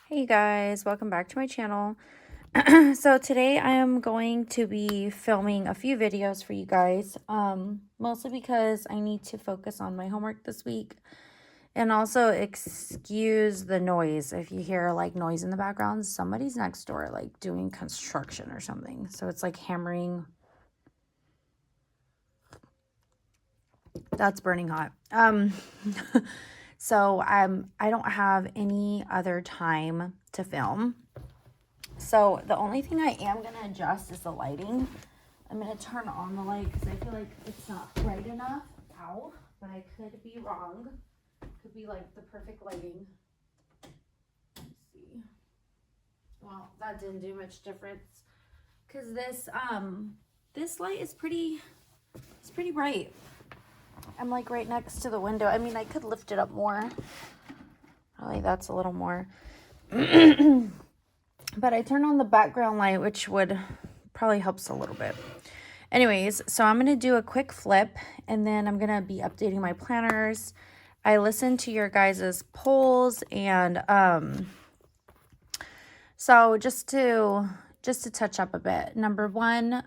Hey guys, welcome back to my channel. So today I am going to be filming a few videos for you guys, mostly because I need to focus on my homework this week, and also excuse the noise. If you hear like noise in the background, somebody's next door like doing construction or something. So it's like hammering. That's burning hot. So I don't have any other time to film. So the only thing I am going to adjust is the lighting. I'm going to turn on the light because I feel like it's not bright enough. Ow. But I could be wrong. Could be like the perfect lighting. Let's see. Well, that didn't do much difference. Because this light is pretty bright. I'm like right next to the window. I mean, I could lift it up more. Probably that's a little more. But I turned on the background light, which would probably helps a little bit. Anyways, so I'm going to do a quick flip, and then I'm going to be updating my planners. I listened to your guys' polls, and so just to touch up a bit. Number one,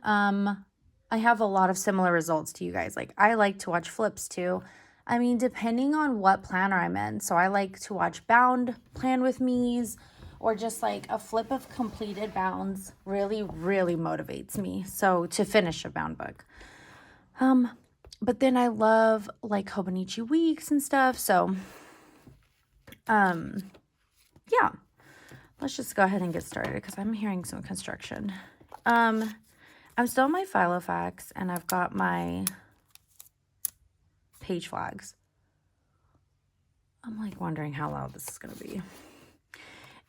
I have a lot of similar results to you guys. Like, I like to watch flips too. I mean, depending on what planner I'm in. So I like to watch bound plan with me's, or just like a flip of completed bounds really, really motivates me. So to finish a bound book. But then I love like Hobonichi weeks and stuff. So, yeah, let's just go ahead and get started because I'm hearing some construction. I'm still in my Filofax, and I've got my page flags. I'm like wondering how loud this is going to be.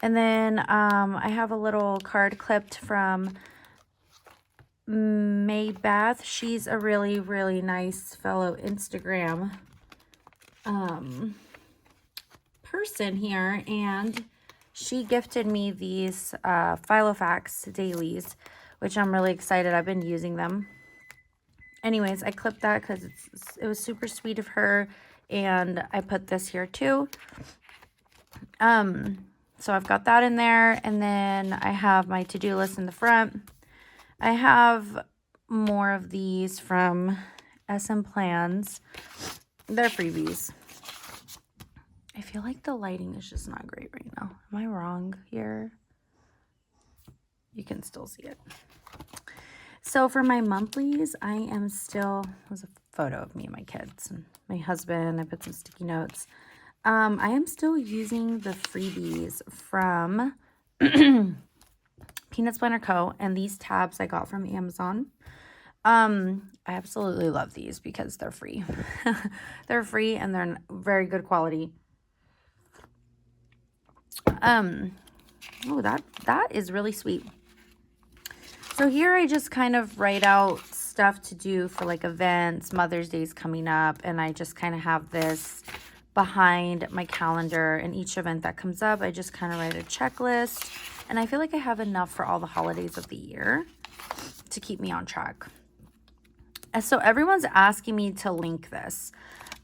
And then I have a little card clipped from Maybeth. She's a really, really nice fellow Instagram person here, and she gifted me these Filofax dailies, which I'm really excited. I've been using them. Anyways, I clipped that because it was super sweet of her, and I put this here too. So I've got that in there, and then I have my to-do list in the front. I have more of these from SM Plans. They're freebies. I feel like the lighting is just not great right now. Am I wrong here? You can still see it. So for my monthlies, I am still, there's a photo of me and my kids and my husband. I put some sticky notes. I am still using the freebies from Peanuts Planner Co. And these tabs I got from Amazon. I absolutely love these because they're free. They're free and they're very good quality. Oh, that is really sweet. So here I just kind of write out stuff to do for like events. Mother's Day's coming up, and I just kind of have this behind my calendar, and each event that comes up, I just kind of write a checklist, and I feel like I have enough for all the holidays of the year to keep me on track. And so everyone's asking me to link this.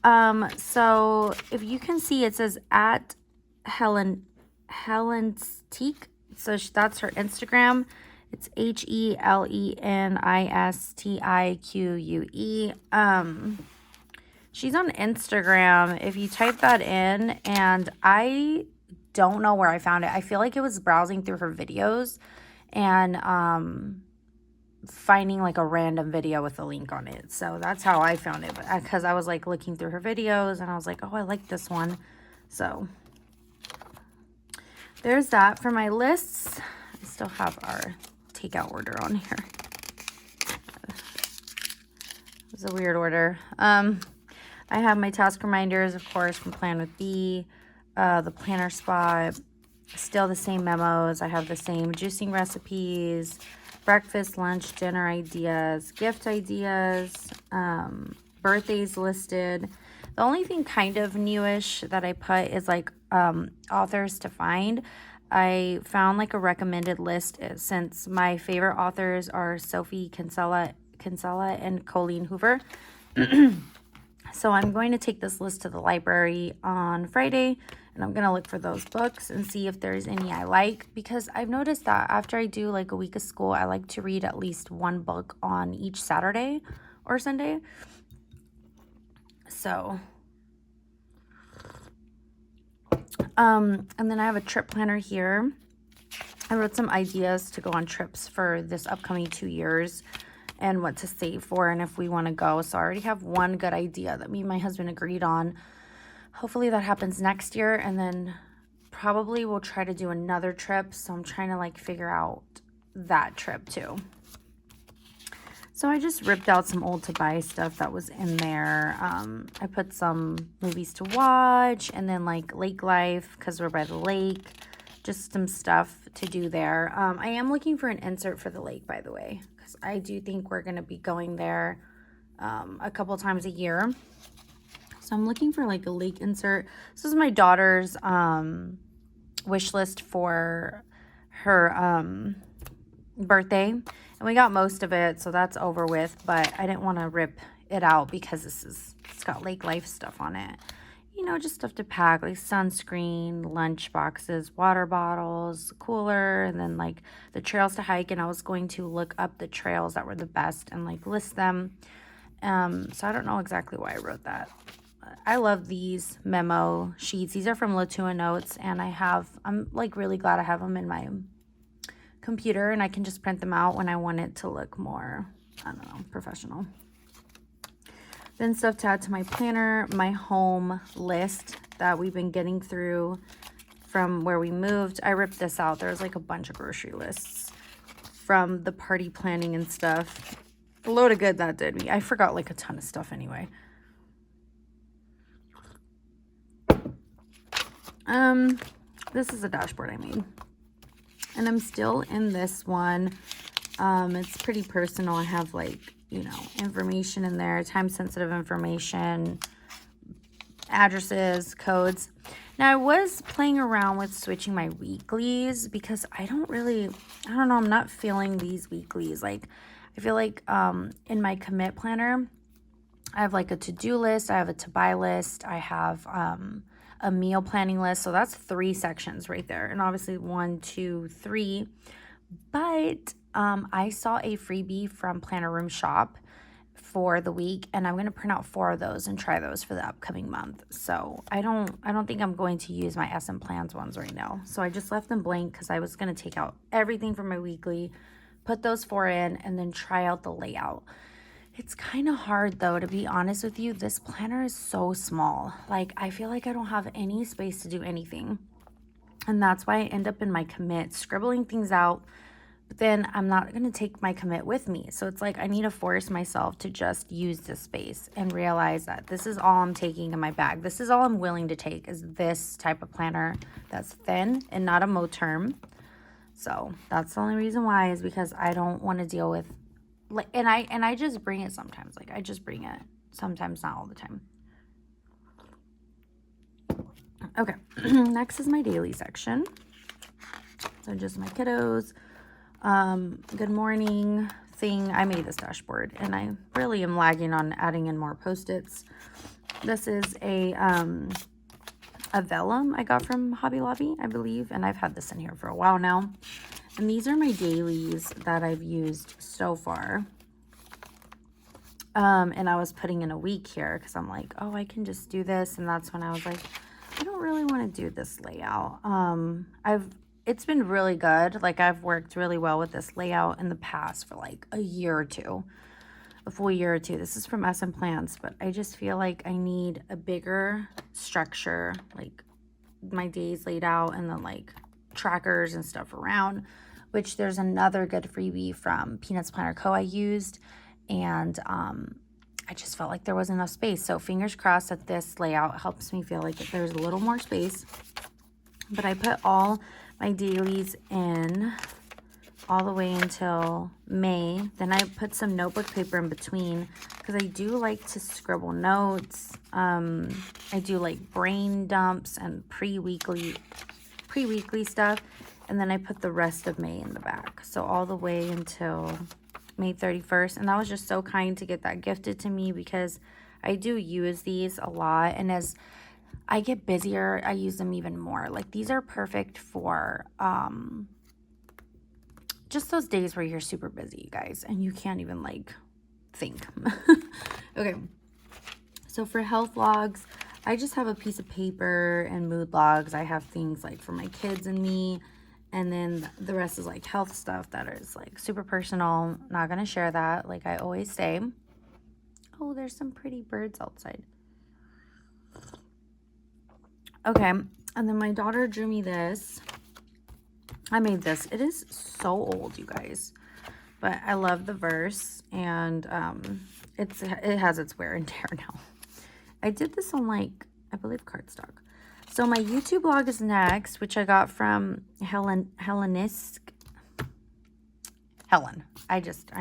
So if you can see, it says at Helen's Teak. So that's her Instagram. It's HELENISTIQUE. She's on Instagram. If you type that in, and I don't know where I found it. I feel like it was browsing through her videos and finding like a random video with a link on it. So that's how I found it, because I was like looking through her videos and I was like, oh, I like this one. So there's that. For my lists, I still have our takeout order on here. It was a weird order. I have my task reminders, of course, from Plan with B, the planner spot, still the same memos. I have the same juicing recipes, breakfast, lunch, dinner ideas, gift ideas, birthdays listed. The only thing kind of newish that I put is like authors to find. I found like a recommended list, since my favorite authors are Sophie Kinsella and Colleen Hoover. So I'm going to take this list to the library on Friday And I'm going to look for those books and see if there's any I like, because I've noticed that after I do like a week of school, I like to read at least one book on each Saturday or Sunday. So, and then I have a trip planner here. I wrote some ideas to go on trips for this upcoming 2 years and what to save for and if we want to go. So I already have one good idea that me and my husband agreed on. Hopefully that happens next year, and then probably we'll try to do another trip. So I'm trying to like figure out that trip too. So I just ripped out some old to buy stuff that was in there. I put some movies to watch, and then like lake life because we're by the lake. Just some stuff to do there. I am looking for an insert for the lake, by the way, because I do think we're going to be going there a couple times a year. So I'm looking for like a lake insert. This is my daughter's wish list for her birthday. And we got most of it, so that's over with. But I didn't want to rip it out because it's got lake life stuff on it. You know, just stuff to pack, like sunscreen, lunch boxes, water bottles, cooler, and then like the trails to hike. And I was going to look up the trails that were the best and like list them. So I don't know exactly why I wrote that. I love these memo sheets. These are from Latua Notes, and I'm like really glad I have them in my computer, and I can just print them out when I want it to look more, I don't know, professional. Then stuff to add to my planner, my home list that we've been getting through from where we moved. I ripped this out. There's like a bunch of grocery lists from the party planning and stuff. A load of good that did me. I forgot like a ton of stuff anyway. This is a dashboard I made, and I'm still in this one. It's pretty personal. I have like, you know, information in there, time sensitive information, addresses, codes. Now I was playing around with switching my weeklies because I don't know, I'm not feeling these weeklies. Like I feel like in my commit planner, I have like a to-do list, I have a to-buy list, I have a meal planning list. So that's 3 sections right there. And obviously 1, 2, 3. But I saw a freebie from Planner Room Shop for the week, and I'm going to print out 4 of those and try those for the upcoming month. So I don't think I'm going to use my SM Plans ones right now. So I just left them blank because I was going to take out everything from my weekly, put those 4 in, and then try out the layout. It's kind of hard though, to be honest with you. This planner is so small. Like I feel like I don't have any space to do anything. And that's why I end up in my commit scribbling things out, but then I'm not going to take my commit with me. So it's like I need to force myself to just use this space and realize that this is all I'm taking in my bag. This is all I'm willing to take, is this type of planner that's thin and not a Moterm. So that's the only reason why, is because I don't want to deal with like, and I just bring it sometimes. Like I just bring it sometimes, not all the time. Okay, next is my daily section. So just my kiddos. Good morning thing. I made this dashboard, and I really am lagging on adding in more Post-its. This is a vellum I got from Hobby Lobby, I believe, and I've had this in here for a while now. And these are my dailies that I've used so far. And I was putting in a week here because I'm like, oh, I can just do this. And that's when I was like, I don't really want to do this layout. It's been really good. Like I've worked really well with this layout in the past for like a year or two, a full year or two. This is from SM Plans, but I just feel like I need a bigger structure, like my days laid out, and then like trackers and stuff around, which there's another good freebie from Peanuts Planner Co. I used, and I just felt like there wasn't enough space. So fingers crossed that this layout helps me feel like there's a little more space. But I put all my dailies in all the way until May. Then I put some notebook paper in between because I do like to scribble notes. I do like brain dumps and pre-weekly stuff. And then I put the rest of May in the back. So all the way until May 31st. And that was just so kind to get that gifted to me because I do use these a lot. And as I get busier, I use them even more. Like, these are perfect for just those days where you're super busy, you guys, and you can't even like think. Okay, so for health logs, I just have a piece of paper, and mood logs, I have things like for my kids and me, and then the rest is like health stuff that is like super personal. Not gonna share that, like I always say. Oh, there's some pretty birds outside. Okay, and then my daughter drew me this. I made this. It is so old, you guys, but I love the verse, and it has its wear and tear now. I did this on, like, I believe cardstock. So my YouTube blog is next, which I got from Helen. I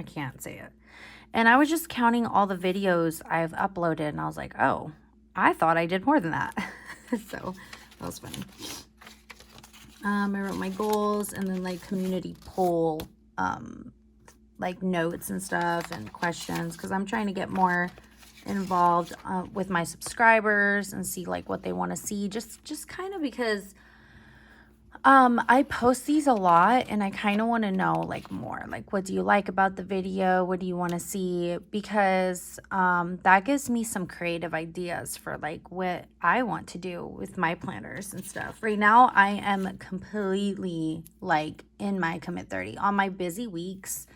can't say it. And I was just counting all the videos I've uploaded, and I was like, oh, I thought I did more than that. So that was funny. I wrote my goals, and then like community poll, like notes and stuff and questions, because I'm trying to get more involved with my subscribers and see like what they want to see, just kind of because I post these a lot, and I kind of want to know like more, like what do you like about the video, what do you want to see, because that gives me some creative ideas for like what I want to do with my planners and stuff. Right now I am completely like in my Commit 30. On my busy weeks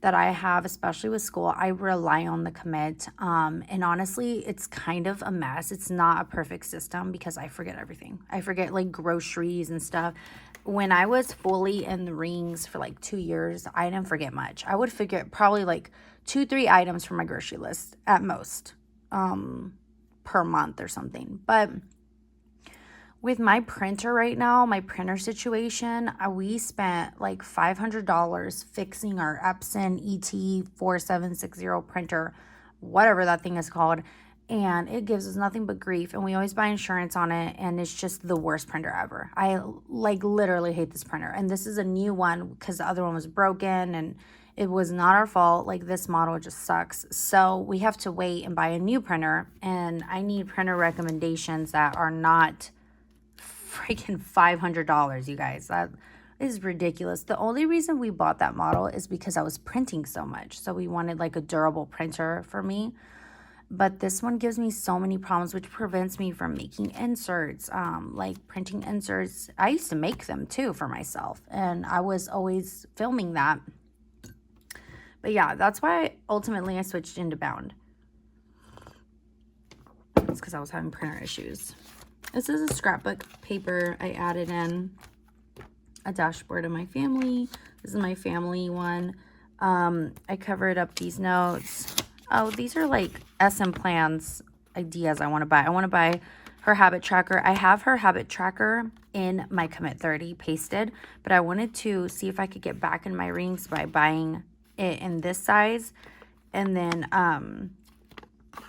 that I have, especially with school, I rely on the Commit. And honestly, it's kind of a mess. It's not a perfect system because I forget everything. I forget like groceries and stuff. When I was fully in the rings for like 2 years, I didn't forget much. I would forget probably like 2-3 items from my grocery list at most, per month or something. But with my printer right now, my printer situation, we spent like $500 fixing our Epson ET4760 printer, whatever that thing is called. And it gives us nothing but grief. And we always buy insurance on it. And it's just the worst printer ever. I like literally hate this printer. And this is a new one because the other one was broken and it was not our fault. Like, this model just sucks. So we have to wait and buy a new printer. And I need printer recommendations that are not freaking $500, you guys. That is ridiculous. The only reason we bought that model is because I was printing so much. So we wanted like a durable printer for me. But this one gives me so many problems, which prevents me from making inserts, like printing inserts. I used to make them too for myself, and I was always filming that. But yeah, that's why ultimately I switched into bound. It's because I was having printer issues. This is a scrapbook paper. I added in a dashboard of my family. This is my family one. I covered up these notes. Oh, these are like SM plans ideas I want to buy. I want to buy her habit tracker. I have her habit tracker in my Commit 30 pasted, but I wanted to see if I could get back in my rings by buying it in this size. And then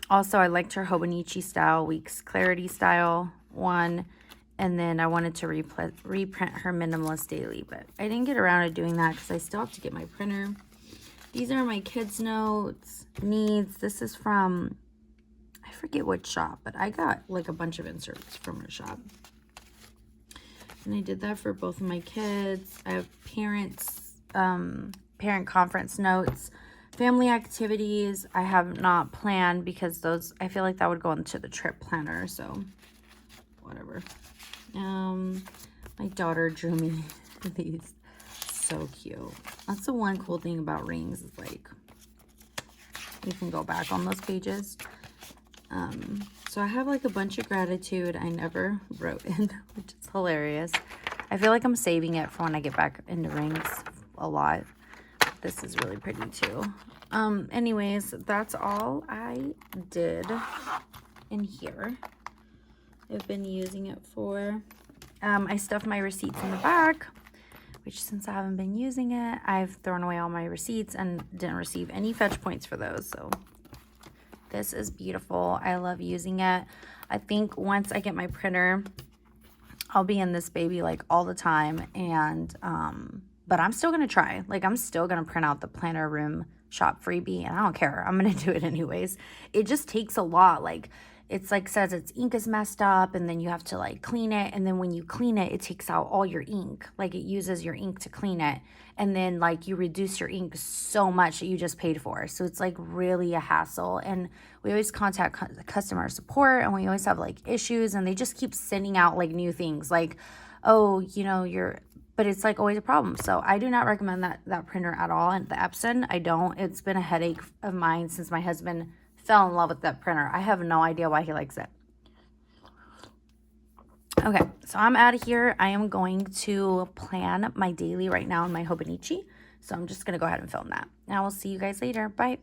also I liked her Hobonichi style, Weeks Clarity style one. And then I wanted to reprint her Minimalist Daily, but I didn't get around to doing that because I still have to get my printer. These are my kids' notes, needs. This is from, I forget what shop, but I got like a bunch of inserts from her shop. And I did that for both of my kids. I have parent conference notes, family activities. I have not planned because those, I feel like that would go into the trip planner, so whatever. My daughter drew me these. So cute. That's the one cool thing about rings, is like you can go back on those pages. So I have like a bunch of gratitude I never wrote in, which is hilarious. I feel like I'm saving it for when I get back into rings a lot. This is really pretty too. Anyways, that's all I did in here. I've been using it for I stuffed my receipts in the back, which since I haven't been using it, I've thrown away all my receipts and didn't receive any fetch points for those. So this is beautiful. I love using it. I think once I get my printer, I'll be in this baby like all the time. And but I'm still gonna try. Like, I'm still gonna print out the planner room shop freebie, and I don't care. I'm gonna do it anyways. It just takes a lot. Like, it's like says its ink is messed up, and then you have to like clean it, and then when you clean it, it takes out all your ink. Like it uses your ink to clean it, and then like you reduce your ink so much that you just paid for. So it's like really a hassle, and we always contact customer support, and we always have like issues, and they just keep sending out like new things like, oh, you know, but it's like always a problem. So I do not recommend that printer at all. And the Epson, I don't. It's been a headache of mine since my husband fell in love with that printer. I have no idea why he likes it. Okay, so I'm out of here. I am going to plan my daily right now in my Hobonichi. So I'm just going to go ahead and film that. And I will see you guys later. Bye.